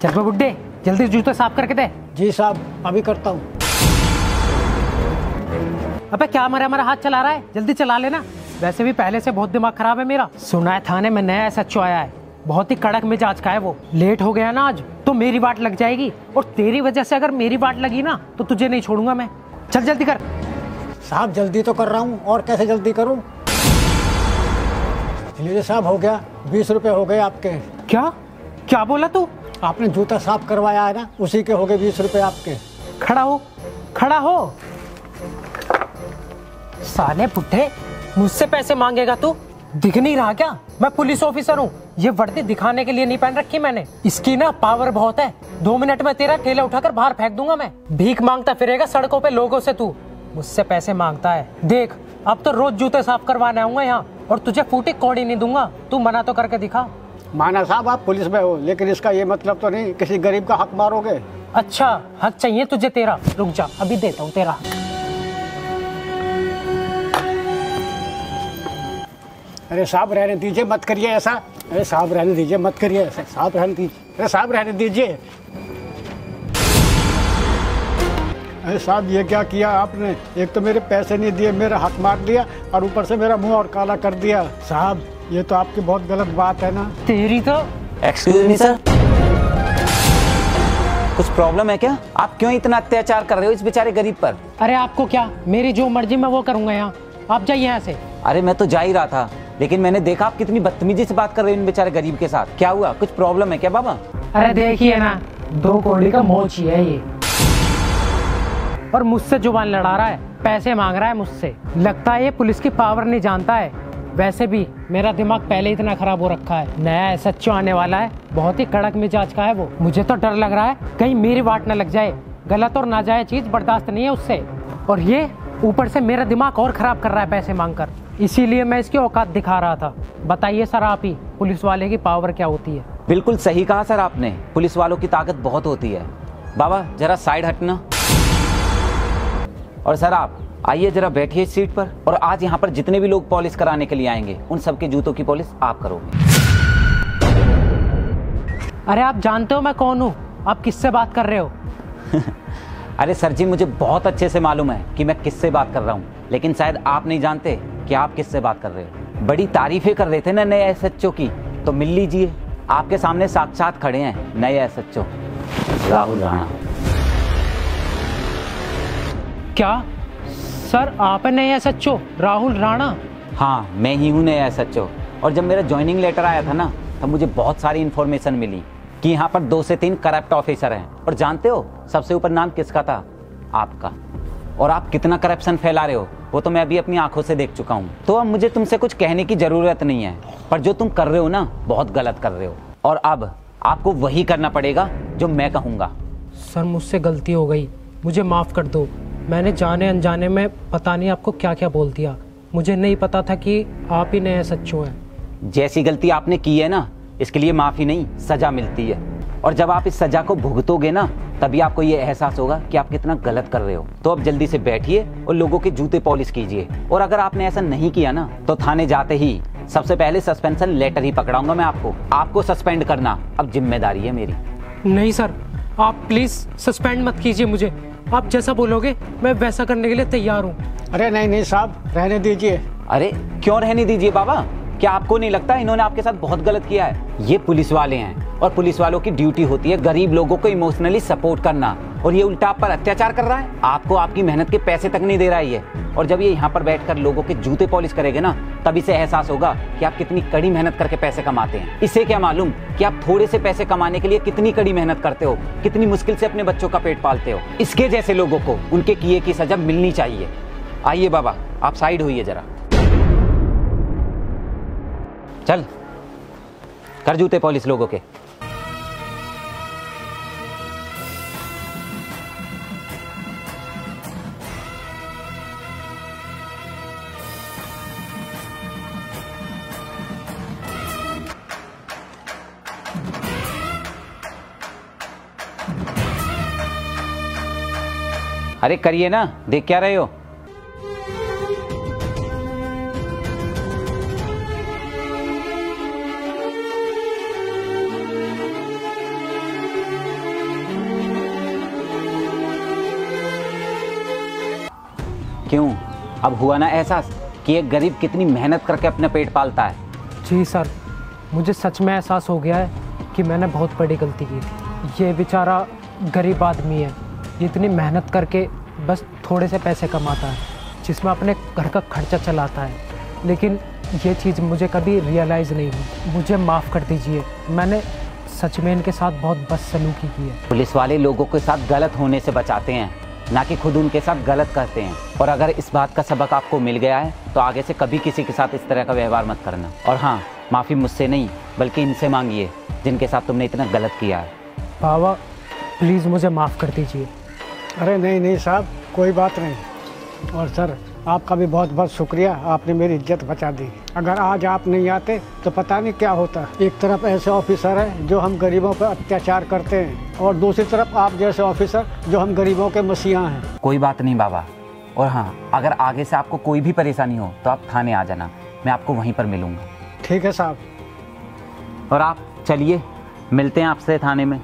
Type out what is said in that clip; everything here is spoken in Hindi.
चल बे बुड्ढे, जल्दी जूते साफ करके दे। जी साहब, अभी करता हूँ। अबे क्या मरा हाथ चला रहा है, जल्दी चला लेना। वैसे भी पहले से बहुत दिमाग खराब है मेरा। सुना है थाने में नया एसएचओ आया है, बहुत ही कड़क मिजाज का है वो। लेट हो गया ना आज तो मेरी वाट लग जाएगी, और तेरी वजह से अगर मेरी वाट लगी ना तो तुझे नहीं छोड़ूंगा मैं। चल जल्दी कर। साहब जल्दी तो कर रहा हूँ, और कैसे जल्दी करूँ? लीजिए साहब, हो गया। 20 रुपए हो गए आपके। क्या क्या बोला तू? आपने जूता साफ करवाया है ना, उसी के हो गए 20 रुपए आपके। खड़ा हो, खड़ा हो। साले बुड्ढे, मुझसे पैसे मांगेगा तू? दिख नहीं रहा क्या मैं पुलिस ऑफिसर हूँ? ये वर्दी दिखाने के लिए नहीं पहन रखी मैंने। इसकी ना पावर बहुत है। 2 मिनट में तेरा ठेला उठाकर बाहर फेंक दूंगा मैं। भीख मांगता फिरेगा सड़कों पे लोगों से तू, मुझसे पैसे मांगता है। देख, अब तो रोज जूते साफ करवाने आऊंगा यहाँ, और तुझे फूटी कौड़ी नहीं दूंगा। तू मना तो करके दिखा। माना साहब आप पुलिस में हो, लेकिन इसका ये मतलब तो नहीं किसी गरीब का हक मारोगे। अच्छा, हक चाहिए तुझे तेरा? रुक जा, अभी देता हूँ तेरा। अरे साहब रहने दीजिए, मत करिए ऐसा। अरे साहब रहने दीजिए, मत करिए ऐसा। साहब रहने दीजिए। अरे साहब रहने दीजिए। अरे साहब ये क्या किया आपने? एक तो मेरे पैसे नहीं दिए, मेरा हक मार दिया, और ऊपर से मेरा मुंह और काला कर दिया। साहब ये तो आपकी बहुत गलत बात है ना। तेरी तो। एक्सक्यूज मी सर, कुछ प्रॉब्लम है क्या? आप क्यों इतना अत्याचार कर रहे हो इस बेचारे गरीब पर? अरे आपको क्या, मेरी जो मर्जी मैं वो करूंगा यहाँ। आप जाइए यहाँ से। अरे मैं तो जा ही रहा था, लेकिन मैंने देखा आप कितनी बदतमीजी से बात कर रहे हो इन बेचारे गरीब के साथ। क्या हुआ, कुछ प्रॉब्लम है क्या बाबा? अरे देखिए ना, 2 कौड़ी का मोच ही है ये, और मुझसे जुबान लड़ा रहा है, पैसे मांग रहा है मुझसे। लगता है ये पुलिस की पावर नहीं जानता है। वैसे भी मेरा दिमाग पहले ही इतना खराब हो रखा है। नया एसएचओ आने वाला है, बहुत ही कड़क मिजाज का है वो। मुझे तो डर लग रहा है कहीं मेरी वाट न लग जाए। गलत और नाजायज चीज बर्दाश्त नहीं है उससे, और ये ऊपर से मेरा दिमाग और खराब कर रहा है पैसे मांगकर। इसीलिए मैं इसकी औकात दिखा रहा था। बताइए सर आप ही, पुलिस वाले की पावर क्या होती है? बिल्कुल सही कहा सर आपने, पुलिस वालों की ताकत बहुत होती है। बाबा जरा साइड हटना। और सर आप आइए जरा बैठिए इस सीट पर, और आज यहाँ पर जितने भी लोग पॉलिश कराने के लिए आएंगे उन सबके जूतों की पॉलिश आप करोगे। अरे आप जानते हो मैं कौन हूँ? आप किससे बात कर रहे हो? अरे सर जी, मुझे बहुत अच्छे से मालूम है कि मैं किससे बात कर रहा हूँ, लेकिन शायद आप नहीं जानते कि आप किससे बात कर रहे हो। बड़ी तारीफें कर रहे थे ना नए एसएचओ की, तो मिल लीजिए, आपके सामने साक्षात खड़े हैं नए एसएचओ राहुल राणा। क्या सर आप है नए एसएचओ राहुल राणा? हाँ मैं ही हूँ नया एसएचओ, और जब मेरा ज्वाइनिंग लेटर आया था ना, तब मुझे बहुत सारी इन्फॉर्मेशन मिली कि यहाँ पर 2 से 3 करप्ट ऑफिसर हैं। और जानते हो सबसे ऊपर नाम किसका था? आपका। और आप कितना करप्शन फैला रहे हो वो तो मैं अभी अपनी आंखों से देख चुका हूँ। तो अब मुझे तुमसे कुछ कहने की जरूरत नहीं है, पर जो तुम कर रहे हो ना बहुत गलत कर रहे हो, और अब आपको वही करना पड़ेगा जो मैं कहूँगा। सर मुझसे गलती हो गई, मुझे माफ़ कर दो। मैंने जाने अनजाने में पता नहीं आपको क्या क्या बोल दिया। मुझे नहीं पता था कि आप ही नए एसएचओ हैं। जैसी गलती आपने की है ना, इसके लिए माफ़ी नहीं सज़ा मिलती है, और जब आप इस सज़ा को भुगतोगे ना तभी आपको ये एहसास होगा कि आप कितना गलत कर रहे हो। तो अब जल्दी से बैठिए और लोगों के जूते पॉलिश कीजिए, और अगर आपने ऐसा नहीं किया ना तो थाने जाते ही सबसे पहले सस्पेंशन लेटर ही पकड़ाऊंगा मैं आपको सस्पेंड करना अब जिम्मेदारी है मेरी। नहीं सर, आप प्लीज़ सस्पेंड मत कीजिए मुझे। आप जैसा बोलोगे मैं वैसा करने के लिए तैयार हूँ। अरे नहीं नहीं साहब, रहने दीजिए। अरे क्यों रहने दीजिए बाबा? क्या आपको नहीं लगता इन्होंने आपके साथ बहुत गलत किया है? ये पुलिस वाले हैं, और पुलिस वालों की ड्यूटी होती है गरीब लोगों को इमोशनली सपोर्ट करना, और ये उल्टा आप पर अत्याचार कर रहा है। आपको आपकी मेहनत के पैसे तक नहीं दे रहा है ये, और जब ये यहाँ पर बैठकर लोगों के जूते पॉलिश करेंगे ना तब इसे एहसास होगा कि आप कितनी कड़ी मेहनत करके पैसे कमाते हैं। इसे क्या मालूम कि आप थोड़े से पैसे कमाने के लिए कितनी कड़ी मेहनत करते हो, कितनी मुश्किल से अपने बच्चों का पेट पालते हो। इसके जैसे लोगों को उनके किए की सजा मिलनी चाहिए। आइए बाबा आप साइड होइए जरा। चल कर जूते पॉलिश लोगों के। अरे करिए ना, देख क्या रहे हो? क्यों, अब हुआ ना एहसास कि एक गरीब कितनी मेहनत करके अपना पेट पालता है? जी सर, मुझे सच में एहसास हो गया है कि मैंने बहुत बड़ी गलती की थी। ये बेचारा गरीब आदमी है, ये इतनी मेहनत करके बस थोड़े से पैसे कमाता है जिसमें अपने घर का खर्चा चलाता है, लेकिन ये चीज़ मुझे कभी रियलाइज़ नहीं हुई। मुझे माफ़ कर दीजिए, मैंने सच में इनके साथ बहुत बदसलूकी की है। पुलिस वाले लोगों के साथ गलत होने से बचाते हैं, ना कि खुद उनके साथ गलत करते हैं। और अगर इस बात का सबक आपको मिल गया है तो आगे से कभी किसी के साथ इस तरह का व्यवहार मत करना। और हाँ, माफ़ी मुझसे नहीं बल्कि इनसे मांगिए जिनके साथ तुमने इतना गलत किया है। बाबा प्लीज़ मुझे माफ़ कर दीजिए। अरे नहीं नहीं साहब, कोई बात नहीं। और सर आपका भी बहुत बहुत शुक्रिया, आपने मेरी इज्जत बचा दी। अगर आज आप नहीं आते तो पता नहीं क्या होता। एक तरफ ऐसे ऑफिसर हैं जो हम गरीबों पर अत्याचार करते हैं और दूसरी तरफ आप जैसे ऑफिसर जो हम गरीबों के मसीहा हैं। कोई बात नहीं बाबा। और हाँ, अगर आगे से आपको कोई भी परेशानी हो तो आप थाने आ जाना, मैं आपको वहीं पर मिलूँगा। ठीक है साहब। और आप चलिए, मिलते हैं आपसे थाने में।